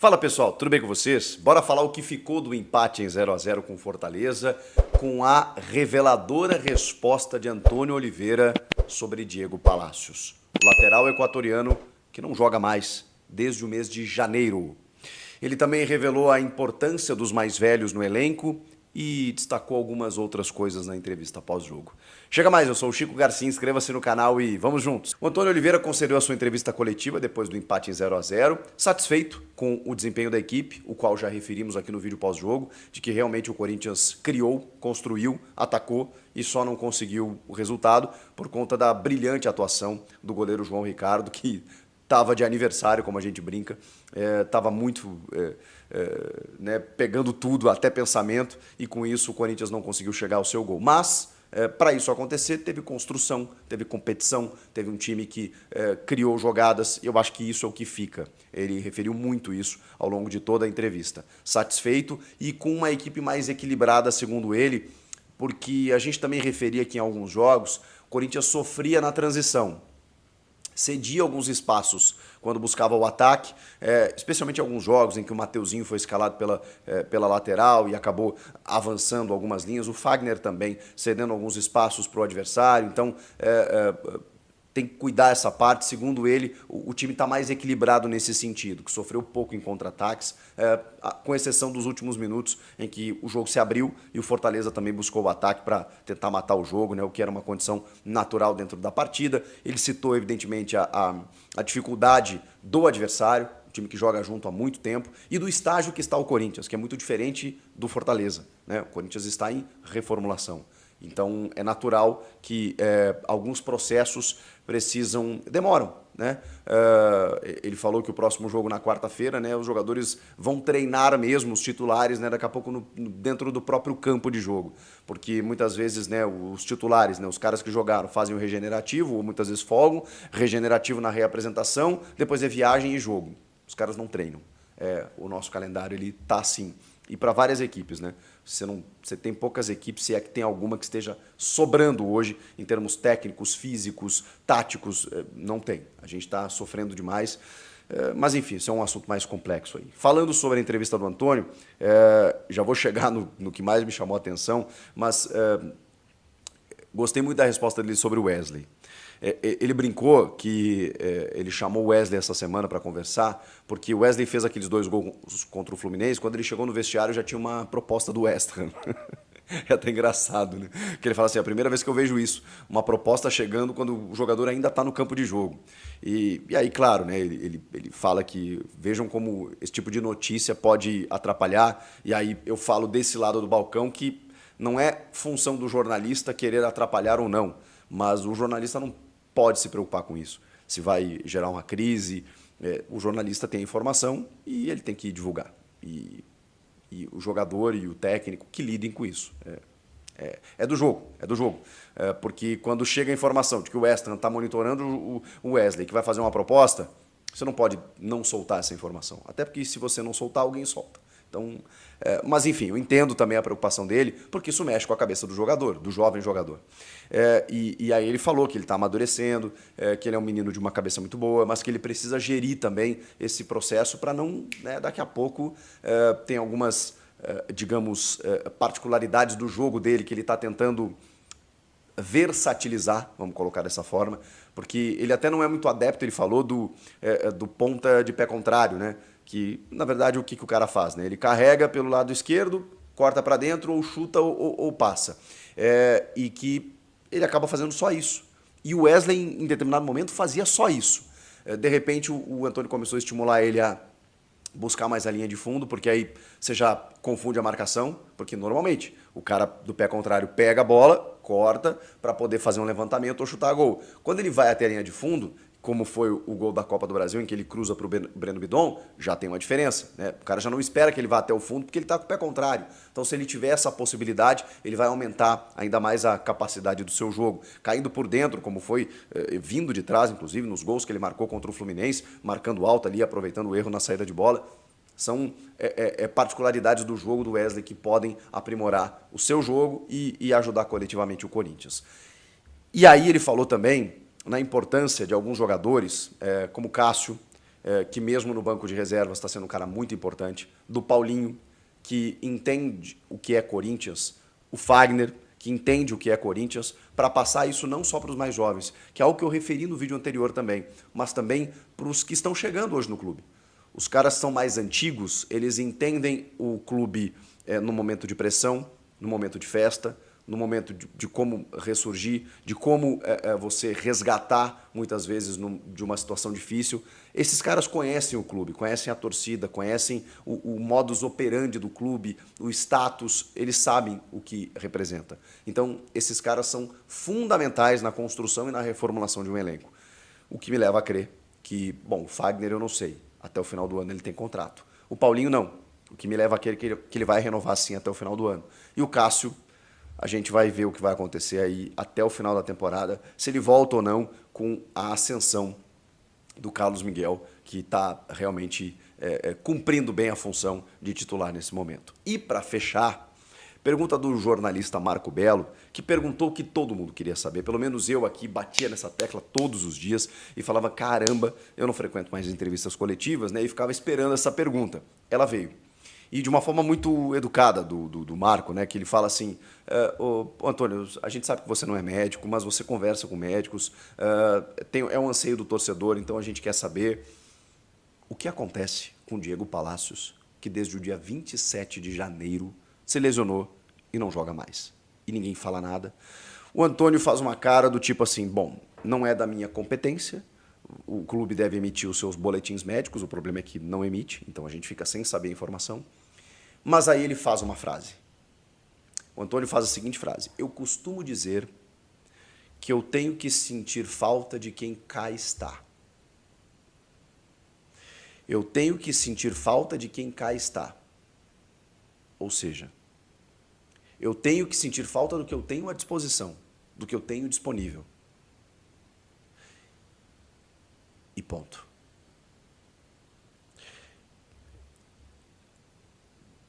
Fala pessoal, tudo bem com vocês? Bora falar o que ficou do empate em 0-0 com Fortaleza, com a reveladora resposta de Antônio Oliveira sobre Diego Palacios, o lateral equatoriano que não joga mais desde o mês de janeiro. Ele também revelou a importância dos mais velhos no elenco e destacou algumas outras coisas na entrevista pós-jogo. Chega mais, eu sou o Chico Garcia, inscreva-se no canal e vamos juntos. O Antônio Oliveira concedeu a sua entrevista coletiva depois do empate em 0-0, satisfeito com o desempenho da equipe, o qual já referimos aqui no vídeo pós-jogo, de que realmente o Corinthians criou, construiu, atacou e só não conseguiu o resultado por conta da brilhante atuação do goleiro João Ricardo, que estava de aniversário, como a gente brinca, estava muito pegando tudo, até pensamento, e com isso o Corinthians não conseguiu chegar ao seu gol. Mas, para isso acontecer, teve construção, teve competição, teve um time que criou jogadas, e eu acho que isso é o que fica. Ele referiu muito isso ao longo de toda a entrevista. Satisfeito e com uma equipe mais equilibrada, segundo ele, porque a gente também referia que em alguns jogos o Corinthians sofria na transição. Cedia alguns espaços quando buscava o ataque, especialmente em alguns jogos em que o Mateuzinho foi escalado pela lateral e acabou avançando algumas linhas. O Fagner também cedendo alguns espaços para o adversário. Então, tem que cuidar essa parte. Segundo ele, o time está mais equilibrado nesse sentido, que sofreu pouco em contra-ataques, com exceção dos últimos minutos em que o jogo se abriu e o Fortaleza também buscou o ataque para tentar matar o jogo, né, o que era uma condição natural dentro da partida. Ele citou, evidentemente, a dificuldade do adversário, um time que joga junto há muito tempo, e do estágio que está o Corinthians, que é muito diferente do Fortaleza, né? O Corinthians está em reformulação. Então, é natural que alguns processos demoram, né? Ele falou que o próximo jogo na quarta-feira, né, os jogadores vão treinar mesmo, os titulares, né, daqui a pouco dentro do próprio campo de jogo. Porque muitas vezes, né, os titulares, né, os caras que jogaram, fazem o regenerativo, ou muitas vezes folgam, regenerativo na reapresentação, depois é viagem e jogo. Os caras não treinam. O nosso calendário ele tá assim. E para várias equipes, né? Você tem poucas equipes, se é que tem alguma que esteja sobrando hoje em termos técnicos, físicos, táticos, não tem. A gente está sofrendo demais. Mas enfim, isso é um assunto mais complexo aí. Falando sobre a entrevista do Antônio, já vou chegar no que mais me chamou a atenção, mas gostei muito da resposta dele sobre o Wesley. Ele brincou que ele chamou o Wesley essa semana para conversar, porque o Wesley fez aqueles 2 gols contra o Fluminense, quando ele chegou no vestiário já tinha uma proposta do West Ham. É até engraçado, né? Que ele fala assim, é a primeira vez que eu vejo isso, uma proposta chegando quando o jogador ainda está no campo de jogo. E aí, claro, né, ele fala que vejam como esse tipo de notícia pode atrapalhar, e aí eu falo desse lado do balcão que não é função do jornalista querer atrapalhar ou não, mas o jornalista não pode se preocupar com isso. Se vai gerar uma crise, o jornalista tem a informação e ele tem que divulgar. E o jogador e o técnico que lidem com isso. É do jogo. Porque quando chega a informação de que o West Ham está monitorando o Wesley, que vai fazer uma proposta, você não pode não soltar essa informação. Até porque se você não soltar, alguém solta. Então, mas enfim, eu entendo também a preocupação dele, porque isso mexe com a cabeça do jogador, do jovem jogador. E aí ele falou que ele está amadurecendo, que ele é um menino de uma cabeça muito boa, mas que ele precisa gerir também esse processo para não, né, daqui a pouco, tem algumas, digamos, particularidades do jogo dele que ele está tentando versatilizar, vamos colocar dessa forma, porque ele até não é muito adepto, ele falou do ponta de pé contrário, né? Que, na verdade, o que o cara faz, né? Ele carrega pelo lado esquerdo, corta para dentro, ou chuta ou passa. E que ele acaba fazendo só isso. E o Wesley, em determinado momento, fazia só isso. De repente, o Antônio começou a estimular ele a buscar mais a linha de fundo, porque aí você já confunde a marcação, porque normalmente o cara do pé contrário pega a bola, corta, para poder fazer um levantamento ou chutar gol. Quando ele vai até a linha de fundo, como foi o gol da Copa do Brasil, em que ele cruza para o Breno Bidon, já tem uma diferença, né? O cara já não espera que ele vá até o fundo, porque ele está com o pé contrário. Então, se ele tiver essa possibilidade, ele vai aumentar ainda mais a capacidade do seu jogo. Caindo por dentro, como foi vindo de trás, inclusive, nos gols que ele marcou contra o Fluminense, marcando alto ali, aproveitando o erro na saída de bola. São particularidades do jogo do Wesley que podem aprimorar o seu jogo e ajudar coletivamente o Corinthians. E aí ele falou também na importância de alguns jogadores, como Cássio, que mesmo no banco de reservas está sendo um cara muito importante, do Paulinho, que entende o que é Corinthians, o Fagner, que entende o que é Corinthians, para passar isso não só para os mais jovens, que é algo que eu referi no vídeo anterior também, mas também para os que estão chegando hoje no clube. Os caras são mais antigos, eles entendem o clube no momento de pressão, no momento de festa, no momento de como ressurgir, de como você resgatar, muitas vezes, de uma situação difícil. Esses caras conhecem o clube, conhecem a torcida, conhecem o modus operandi do clube, o status, eles sabem o que representa. Então, esses caras são fundamentais na construção e na reformulação de um elenco. O que me leva a crer que, bom, o Fagner eu não sei, até o final do ano ele tem contrato. O Paulinho não, o que me leva a crer que ele vai renovar sim até o final do ano. E o Cássio, a gente vai ver o que vai acontecer aí até o final da temporada, se ele volta ou não com a ascensão do Carlos Miguel, que está realmente cumprindo bem a função de titular nesse momento. E para fechar, pergunta do jornalista Marco Belo, que perguntou o que todo mundo queria saber, pelo menos eu aqui batia nessa tecla todos os dias e falava, caramba, eu não frequento mais entrevistas coletivas, né? E ficava esperando essa pergunta. Ela veio. E de uma forma muito educada do Marco, né? Que ele fala assim, Antônio, a gente sabe que você não é médico, mas você conversa com médicos, é um anseio do torcedor, então a gente quer saber o que acontece com o Diego Palacios, que desde o dia 27 de janeiro se lesionou e não joga mais. E ninguém fala nada. O Antônio faz uma cara do tipo assim, bom, não é da minha competência, o clube deve emitir os seus boletins médicos, o problema é que não emite, então a gente fica sem saber a informação. Mas aí ele faz uma frase. O Antônio faz a seguinte frase: eu costumo dizer que eu tenho que sentir falta de quem cá está. Eu tenho que sentir falta de quem cá está. Ou seja, eu tenho que sentir falta do que eu tenho à disposição, do que eu tenho disponível. E ponto.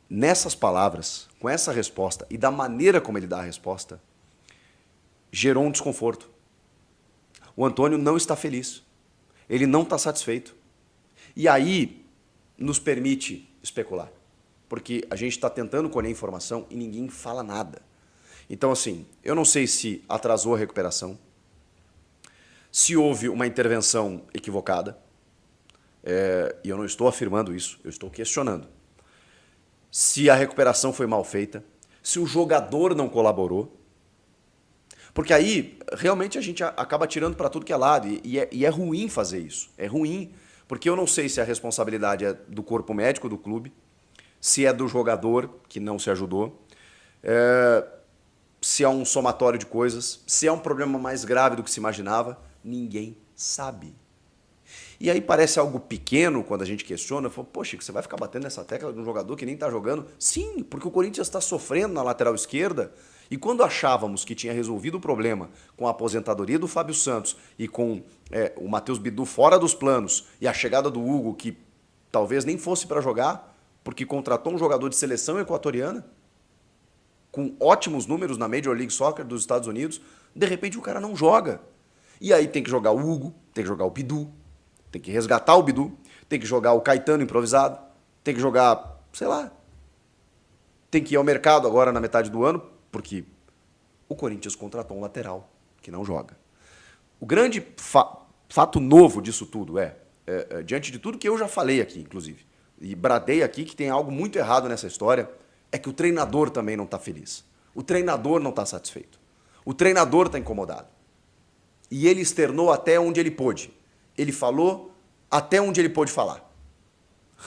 Nessas palavras, com essa resposta e da maneira como ele dá a resposta, gerou um desconforto. O Antônio não está feliz. Ele não está satisfeito. E aí nos permite especular. Porque a gente está tentando colher informação e ninguém fala nada. Então, assim, eu não sei se atrasou a recuperação, se houve uma intervenção equivocada, e eu não estou afirmando isso, eu estou questionando. Se a recuperação foi mal feita, se o jogador não colaborou, porque aí realmente a gente acaba tirando para tudo que é lado, e é ruim fazer isso, é ruim, porque eu não sei se a responsabilidade é do corpo médico do clube, se é do jogador que não se ajudou, se é um somatório de coisas, se é um problema mais grave do que se imaginava, ninguém sabe. E aí parece algo pequeno quando a gente questiona, fala, poxa, você vai ficar batendo nessa tecla de um jogador que nem está jogando? Sim, porque o Corinthians está sofrendo na lateral esquerda, e quando achávamos que tinha resolvido o problema com a aposentadoria do Fábio Santos e com o Matheus Bidu fora dos planos e a chegada do Hugo, que talvez nem fosse para jogar, porque contratou um jogador de seleção equatoriana, com ótimos números na Major League Soccer dos Estados Unidos, de repente o cara não joga. E aí tem que jogar o Hugo, tem que jogar o Bidu, tem que resgatar o Bidu, tem que jogar o Caetano improvisado, tem que jogar, sei lá, tem que ir ao mercado agora na metade do ano, porque o Corinthians contratou um lateral que não joga. O grande fato novo disso tudo diante de tudo que eu já falei aqui, inclusive, e bradei aqui que tem algo muito errado nessa história, é que o treinador também não está feliz. O treinador não está satisfeito. O treinador está incomodado. E ele externou até onde ele pôde. Ele falou até onde ele pôde falar.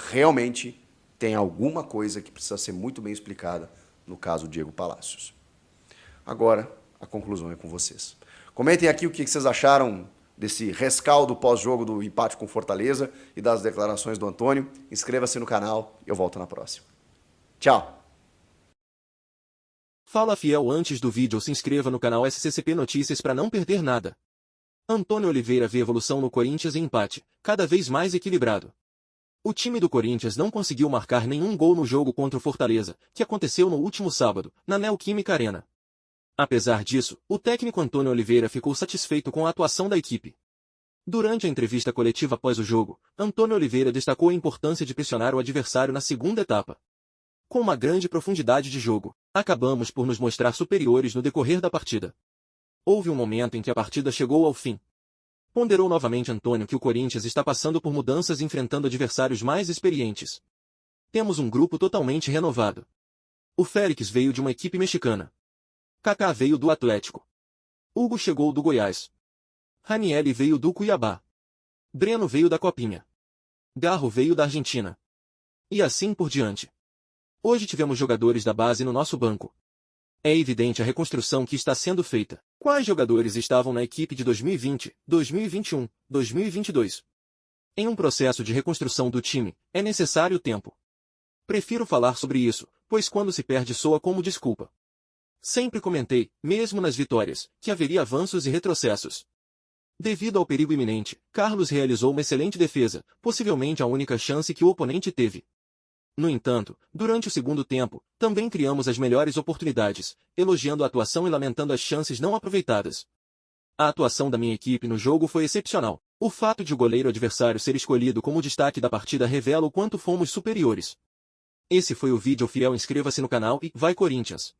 Realmente tem alguma coisa que precisa ser muito bem explicada no caso Diego Palacios. Agora, a conclusão é com vocês. Comentem aqui o que vocês acharam desse rescaldo pós-jogo do empate com Fortaleza e das declarações do Antônio. Inscreva-se no canal e eu volto na próxima. Tchau! Fala fiel, antes do vídeo se inscreva no canal SCCP Notícias para não perder nada. Antônio Oliveira vê evolução no Corinthians em empate, cada vez mais equilibrado. O time do Corinthians não conseguiu marcar nenhum gol no jogo contra o Fortaleza, que aconteceu no último sábado, na Neoquímica Arena. Apesar disso, o técnico Antônio Oliveira ficou satisfeito com a atuação da equipe. Durante a entrevista coletiva após o jogo, Antônio Oliveira destacou a importância de pressionar o adversário na segunda etapa. Com uma grande profundidade de jogo, acabamos por nos mostrar superiores no decorrer da partida. Houve um momento em que a partida chegou ao fim. Ponderou novamente Antônio que o Corinthians está passando por mudanças e enfrentando adversários mais experientes. Temos um grupo totalmente renovado. O Félix veio de uma equipe mexicana. Kaká veio do Atlético. Hugo chegou do Goiás. Ranieri veio do Cuiabá. Breno veio da Copinha. Garro veio da Argentina. E assim por diante. Hoje tivemos jogadores da base no nosso banco. É evidente a reconstrução que está sendo feita. Quais jogadores estavam na equipe de 2020, 2021, 2022? Em um processo de reconstrução do time, é necessário tempo. Prefiro falar sobre isso, pois quando se perde soa como desculpa. Sempre comentei, mesmo nas vitórias, que haveria avanços e retrocessos. Devido ao perigo iminente, Carlos realizou uma excelente defesa, possivelmente a única chance que o oponente teve. No entanto, durante o segundo tempo, também criamos as melhores oportunidades, elogiando a atuação e lamentando as chances não aproveitadas. A atuação da minha equipe no jogo foi excepcional. O fato de o goleiro adversário ser escolhido como destaque da partida revela o quanto fomos superiores. Esse foi o vídeo fiel. Inscreva-se no canal e vai Corinthians!